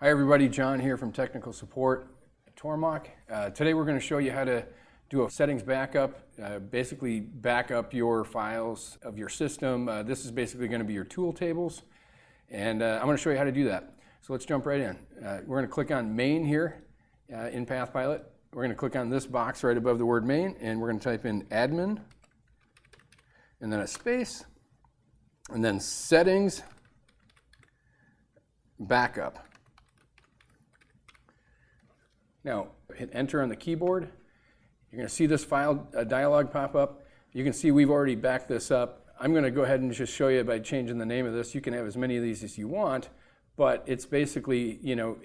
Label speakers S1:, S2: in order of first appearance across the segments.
S1: Hi everybody, John here from Technical Support at Tormach. Today we're going to show you how to do a settings backup, basically back up your files of your system. This is basically going to be your tool tables, and I'm going to show you how to do that. So let's jump right in. We're going to click on main here in PathPilot. We're going to click on this box right above the word main, and we're going to type in admin, and then a space, and then settings backup. Now, hit enter on the keyboard. You're going to see this file dialog pop up. You can see we've already backed this up. I'm going to go ahead and just show you by changing the name of this. You can have as many of these as you want, but it's basically,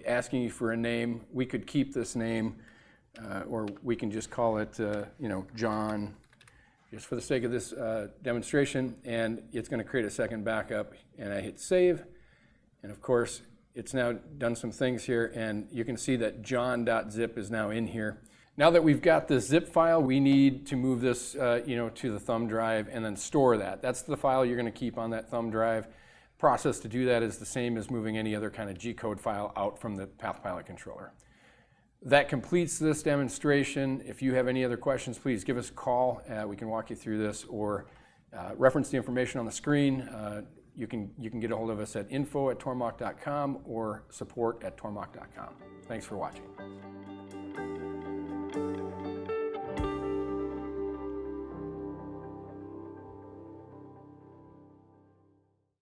S1: asking you for a name. We could keep this name, or we can just call it, John, just for the sake of this demonstration, and it's going to create a second backup. And I hit save, and of course, it's now done some things here, and you can see that john.zip is now in here. Now that we've got the zip file, we need to move this to the thumb drive and then store that. That's the file you're going to keep on that thumb drive. Process to do that is the same as moving any other kind of G-code file out from the PathPilot controller. That completes this demonstration. If you have any other questions, please give us a call. We can walk you through this, or reference the information on the screen. You can get a hold of us at info@tormach.com or support@tormach.com. Thanks for watching.